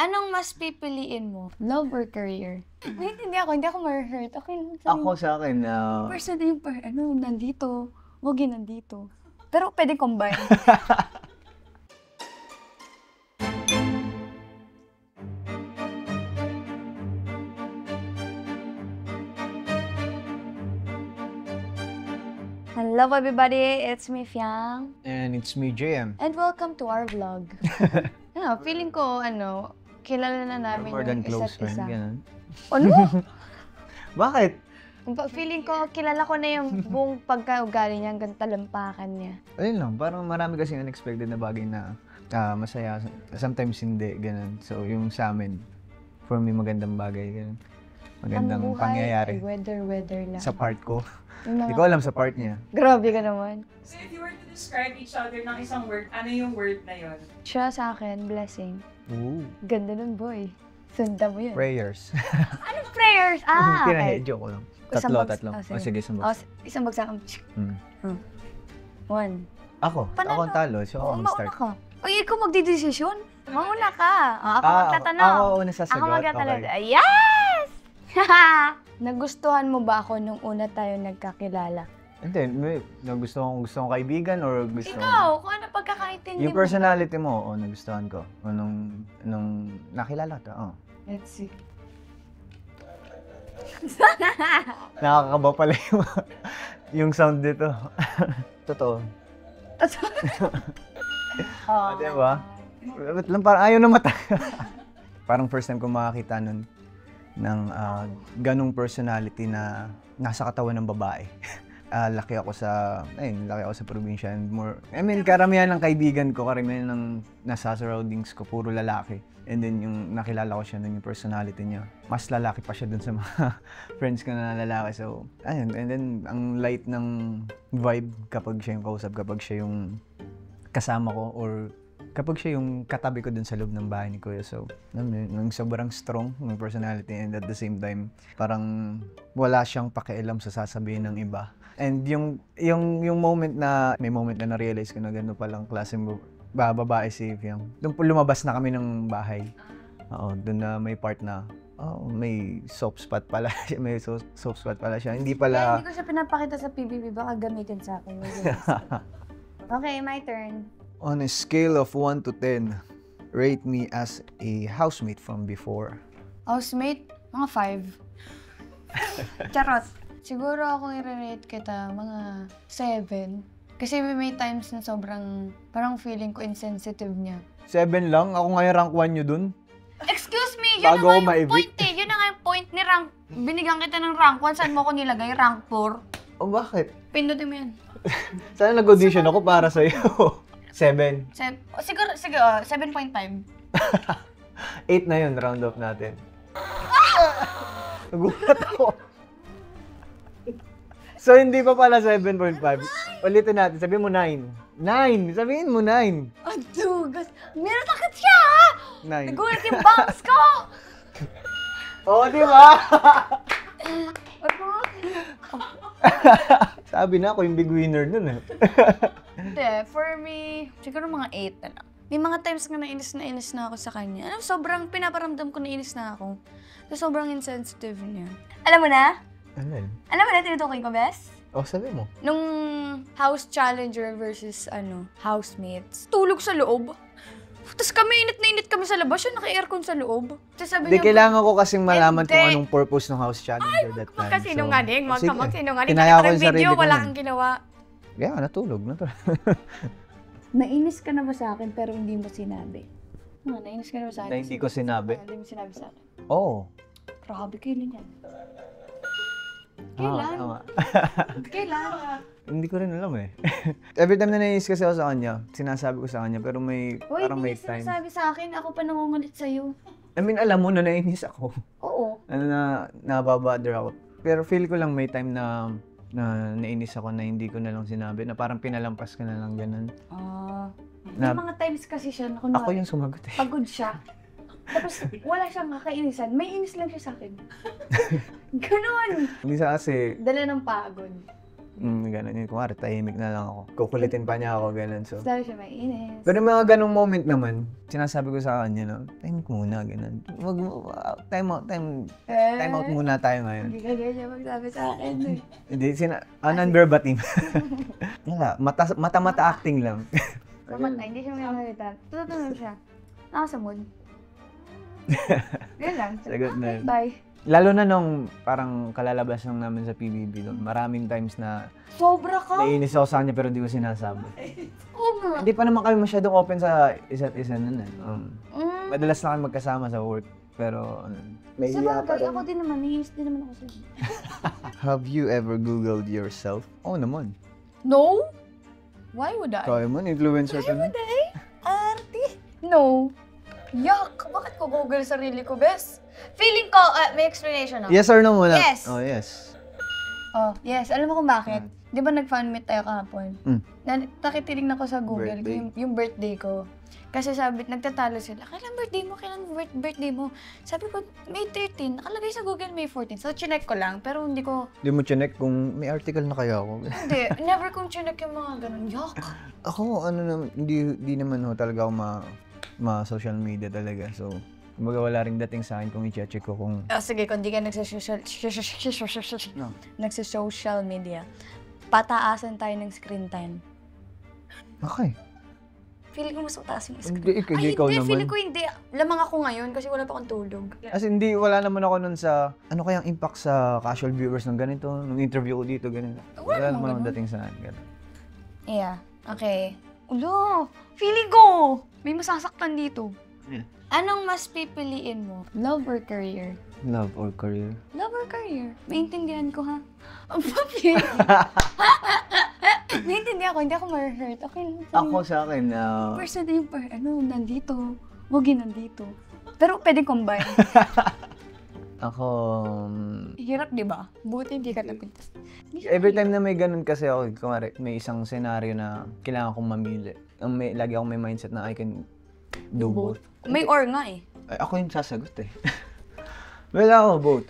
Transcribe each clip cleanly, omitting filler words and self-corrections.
Anong mas pipiliin mo? Love or career? Wait, hindi ako ma-hurt. Okay lang. Ako sa akin, Person yung nandito. Huwag yun nandito. Pero pwede combine. Hello everybody, it's me Fiang. and it's me, JM. And welcome to our vlog. Feeling ko, kilala na namin More yung than close isa't friend, isa. ganun. Ano? Bakit? Feeling ko, kilala ko na yung buong pagka-ugali niya, hanggang talampakan niya. Ayun lang, parang marami kasing unexpected na bagay na masaya. Sometimes hindi, ganun. So, yung sa amin, for me, magandang bagay, ganun. Magandang Ang buhay pangyayari ay weather lang. sa part ko. Yung mga- Hindi ko alam sa part niya. Grabe ka naman. So if you were to describe each other ng isang word, ano yung word na yun? Siya sa akin, blessing. Ooh, Ganda nun, boy. Sundan mo yun. prayers. Anong prayers? Okay. Pinahedyo ko lang. Tatlo. Sige, isang box. Isang bagsak. Hmm. One. Ako ang talo. So, ako Mauna mag-start. ka. Uy, ikaw magdidesisyon? Mauna ka. Ako magtatanong. Ako una sasagot. Ako magtatanong. Okay. Yes! Nagustuhan mo ba ako nung una tayo nagkakilala? Hindi, gusto kong kaibigan or gusto Ikaw, kung ano pagkakaintindi yung mo. personality mo, nagustuhan ko. O nung nakilala ka, Let's see. Nakakaba pala yung sound dito. Totoo. Diba? Ba't lang parang ayaw na mata. Parang first time ko makakita nun ng ganong personality na nasa katawan ng babae. Laki ako sa probinsya and more, karamihan ng kaibigan ko, karamihan ng nasa surroundings ko, puro lalaki. And then yung nakilala ko siya nun, yung personality niya, mas lalaki pa siya dun sa mga friends ko na lalaki. So, ayun, and then ang light ng vibe kapag siya yung kausap, kapag siya yung kasama ko, or kapag siya yung katabi ko dun sa loob ng bahay ni Kuya. So, yung sobrang strong ng personality, and at the same time, parang wala siyang pakialam sa sasabihin ng iba. And yung moment na, may moment na na-realize ko na gano'n palang klase mo, babae si Fiang. Doon po lumabas na kami ng bahay. Oo, doon na may part na, may soft spot pala siya. May soft spot pala siya. Hindi pala... Hindi ko siya pinapakita sa PBB, baka gamitin sa akin. Okay, my turn. On a scale of 1 to 10, rate me as a housemate from before. Housemate, mga 5. Charot. Siguro ako i-rate kita mga 7. Kasi may times na sobrang, parang feeling ko insensitive niya. 7 lang? Ako ngayon rank 1 nyo dun? Excuse me, yun Bago na nga ako yung ma-evict. point eh. Yun na nga yung point ni rank. Binigyan kita ng rank 1, saan mo ko nilagay? Rank 4. Oh, bakit? Pindutin mo yan. Sana nag-audition ako para sa'yo. 7. Siguro, 7.5. 8 na yun, round off natin. Nagulat ako. So, hindi pa pala 7.5. Ulitin natin. Sabihin mo 9. 9! Sabihin mo 9. Adugas! Meron takot siya! 9. Nagulat yung bangs ko! Oo, di ba? Sabi na ako yung big winner dun eh. Hindi, for me, siguro mga 8 na lang. May mga times nga nainis na ako sa kanya. Sobrang pinaparamdam ko na inis na ako. So, sobrang insensitive niya. Alam mo na? Ano yun? Alam mo na, tinutukoy ko, Bes? Oh, sabi mo. Nung house challenger versus, housemates, tulog sa loob. Tapos kami, init na init kami sa labas, siya naka-aircon sa loob. Tapos sabi Hindi, niya, kailangan ko kasing malaman kung Hindi. anong purpose ng house challenger that time. magkasinungaling, sige. magkasinungaling. Kinaya ko Nakita yung ng sarili video, ko wala nun. kang ginawa. Yeah, natulog. Nainis ka na ba sa akin pero hindi mo sinabi? Nainis ka na ba sa akin? Na hindi ko sinabi? Hindi mo sinabi sa akin. Oo. Grabe, kailan yan? Kailan? Tama. Kailan? Hindi ko rin alam eh. Every time na nainis kasi ako sa kanya, sinasabi ko sa kanya, pero parang may hindi time. sinasabi sa akin, ako pa nangungulit sa'yo. Alam mo na nainis ako. Oo. Nababother ako. Pero feel ko lang may time na nainis ako na hindi ko na lang sinabi, na parang pinalampas ko na lang ganun. May mga times kasi siya, Ako yung sumagot eh. pagod siya. Tapos wala siyang kakainisan, may inis lang siya sa akin. Ganun. Hindi sa kasi, Dala ng pagod. Ganun yun. Kumari, tahimik na lang ako. Kukulitin pa niya ako, ganun. So, Sabi siya, mainis. pero yung mga ganung moment naman, sinasabi ko sa kanya, no, tahimik muna, ganun. Time out muna tayo ngayon. Hindi ka ganyan magsabi sa akin. Hindi, non-verbatim. Wala, mata-mata acting lang. Mamatay, hindi siya mamalita. Tututunan siya. Nasa mood. Yan lang. Sagot na yun. Bye. Lalo na nung parang kalalabas lang namin sa PBB doon. Maraming times na Sobra ka? naiinis ako sa kanya pero di ko sinasabi. Oo nga. Hindi pa naman kami masyadong open sa isa't isa nun. Madalas lang kami magkasama sa work. Pero may Sa hiya pa bagay, rin. ako din naman. Nihis din naman ako sa'yo. Have you ever Googled yourself? Oo naman. No? Why would I? Kaya mo, influencer ka na. Arte? No. Yuck! Bakit ko Google sarili ko, bes? Feeling ko, may explanation ako. Yes or no muna? Yes. Oh, yes. Oh, yes. Alam mo kung bakit? Di ba nag-fan meet tayo kahapon? Nakitinignan ko sa Google Birthday. yung birthday ko. Kasi sabi, nagtatalo sila, kailan birthday mo? Kailan birthday mo? Sabi ko, May 13. Nakalagay sa Google May 14. So, chinek ko lang. Pero hindi ko, Di mo chinek kung may article na kaya ako. hindi. Never kong chinek yung mga ganun. Yuck! Ako, hindi naman ho talaga ako ma-social media talaga. So, kumbaga wala ring dating sa akin kung i-check ko kung... Sige, kung di ka nagsasocial No. nagsasocial media, pataasan tayo ng screen time. Okay. Feeling ko mas mataas yung screen. Hindi, ikaw hindi, naman. feeling ko hindi. Lamang ako ngayon kasi wala pa akong tulog. As in, wala naman ako nun sa... Ano kayang impact sa casual viewers ng ganito? Nung interview ko dito, ganito. Wala Wala naman naman ganun. dating sa akin. Ganun. Yeah, okay. Ulo, feeling ko may masasaktan dito. Yeah. Anong mas pipiliin mo? Love or career? Love or career? Love or career? Maintindihan ko ha? Ang papi. Maintindihan ko, hindi ako ma-hurt. Okay lang. Ako sa akin, Person na yung nandito. Huwag yun nandito. Pero pwede combine. ako... Hirap, di ba? Buti hindi ka napintas. Every time na may ganun kasi ako, kumari, may isang scenario na kailangan kong mamili. Lagi akong may mindset na I can do both. May or nga eh. Ay, ako yung sasagot eh. Well, ako both.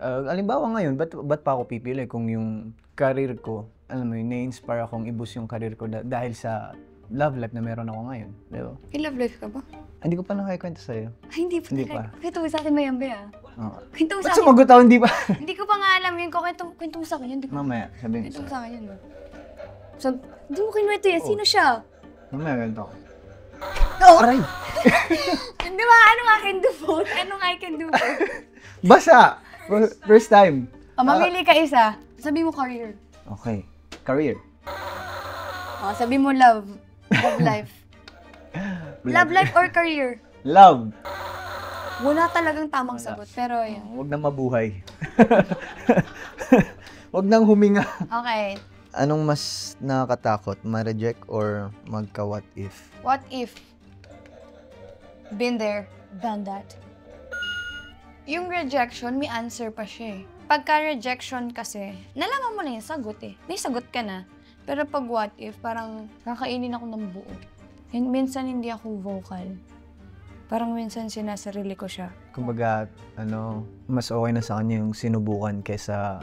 Halimbawa ngayon, ba't pa ako pipili kung yung career ko, alam mo yun, na-inspire akong i-boost yung career ko dahil sa love life na meron ako ngayon. Di ba? May love life ka ba? Hindi ko pa nakakwento sa'yo. Ay, hindi pa. Hindi pa. Kwento mo sa akin mayambe ah. Oo. Kwento mo Ba't sa akin. sumagot ako, hindi pa? Hindi ko pa nga alam yun. Kwento mo sa akin yun. Mamaya, sabihin Kwento ko mo sa'yo. sa akin yun. Hindi mo kinuwento yan. Sino siya? Mamaya, ganito ako. Oh! Aray! Di ba? Ano nga can do both? Ano nga I can do both? Basa! First time. Mamili ka isa. Sabi mo career. Okay. Career. Sabi mo love. Love life. Love life or career? Love. Wala talagang tamang sagot. Pero yun. Huwag nang mabuhay. Huwag nang huminga. Okay. Anong mas nakakatakot? Ma-reject or magka-what if? What if? Been there, done that. Yung rejection, may answer pa siya eh. Pagka-rejection kasi, nalaman mo na yung sagot eh. May sagot ka na. Pero pag what if, parang kakainin ako ng buo. Minsan hindi ako vocal. Parang minsan sinasarili ko siya. Kumbaga, mas okay na sa kanya yung sinubukan kaysa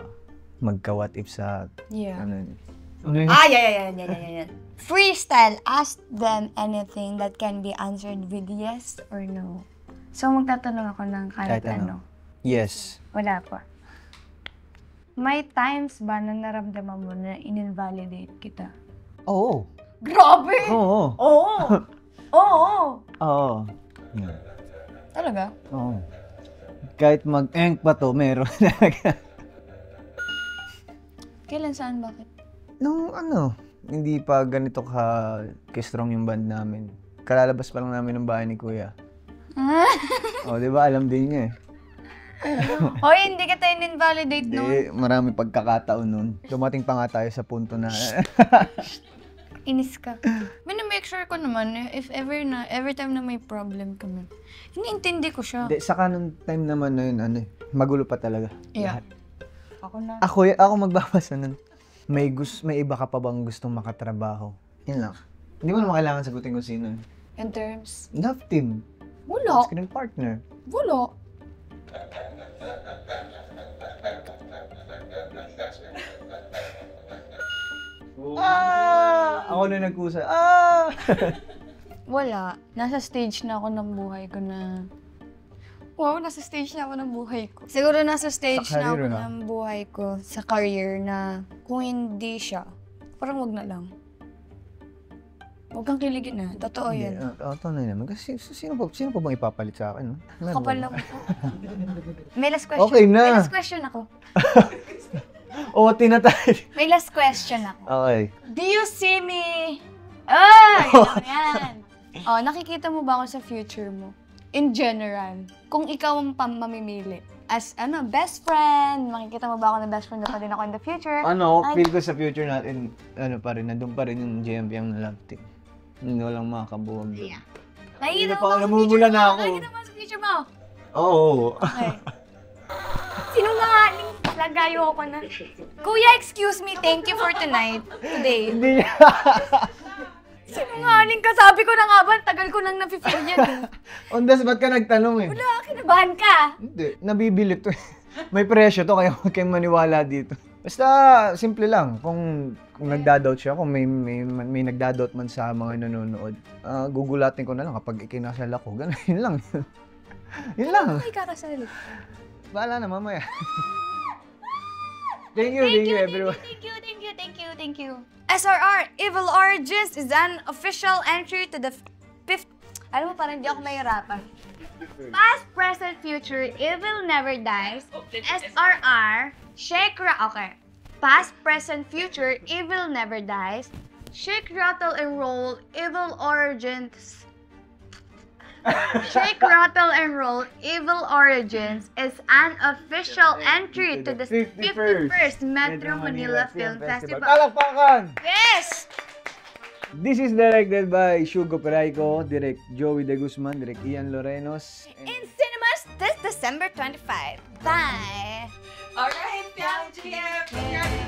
magka-what if sa... Yeah. Yan. Freestyle. Ask them anything that can be answered with yes or no. So, magtatanong ako ng kahit ano. Yes. Wala pa. May times ba na naramdaman mo na in-invalidate kita? Oo. Grabe! Oo. Oo! Oo! Oo. Yeah. Talaga? Oo. Kahit mag-enk pa to, meron talaga. Kailan, saan, bakit? Nung hindi pa ganito ka-strong yung band namin. Kalalabas pa lang namin ng bahay ni Kuya. Di ba? Alam din niya eh. Hoy, hindi kita in-invalidate nun. Hindi, marami pagkakataon nun. Dumating pa nga tayo sa punto na... Inis ka. Make sure ko naman, if every time na may problem kami, iniintindi ko siya. Hindi, saka nung time naman na yun, magulo pa talaga. Yeah. Lahat. Ako na. Ako magbabasa nun. May iba ka pa bang gustong makatrabaho? Yun lang. Hindi mo naman kailangan sagutin kung sino. In terms? Love team. Wala. Screen partner. Wala. Ako na nagkusa. Ah! Wala. Nasa stage na ako ng buhay ko na... Wow, nasa stage na ako ng buhay ko. Siguro nasa stage Sa na ako career na? ng buhay ko sa career na kung hindi siya, parang wag na lang. Huwag kang kiligin na. Totoo yan. Tunay naman. Kasi sino pa bang ipapalit sa akin? No? Meron Kapal ba? lang po. May last question. Okay na. May last question ako. Oo, tinatay. May last question ako. Okay. Do you see me? Ay! Yan. Oh, nakikita mo ba ako sa future mo? In general, kung ikaw ang mamimili. As, best friend, makikita mo ba ako na best friend na pa din ako in the future? Feel ko sa future natin, nandun pa rin yung JMPM na love team. Hindi walang makakabuwag doon. Yeah. Nakikita mo pa, ba ako sa namumula future na mo? ako. Nakikita mo sa future mo? Oo. Okay. Sinungaling. Lagayo ako na. Kuya, excuse me. Thank you for tonight. Today. Hindi niya. Sinungaling ka. Sabi ko na nga ba, tagal ko nang nafe-feel yan. Ondas, ba't ka nagtanong eh? Wala, kinabahan ka. Hindi, nabibili to eh. May presyo to, kaya huwag kayong maniwala dito. Basta, simple lang. Kung nagdadoubt siya, kung may nagdadoubt man sa mga nanonood, gugulatin ko na lang kapag ikinasal ako. Ganun, yun lang. Yun lang. Ay, kakasal. Bahala na, mamaya. Thank you everyone. Thank you. SRR, Evil Origins is an official entry to the fifth... Alam mo, parang hindi ako mahirapan. Past, present, future, Evil Never Dies. SRR, Okay. Past, present, future, Evil Never Dies. Shake, Rattle, and Roll, Evil Origins. Shake, Rattle, and Roll, Evil Origins is an official entry to the 51st Metro Manila Film Festival. Palakpakan! Yes! This is directed by Shugo Peraico, direct Joey De Guzman, direct Ian Lorenos. In cinemas this December 25. Bye! Alright, Piang GM!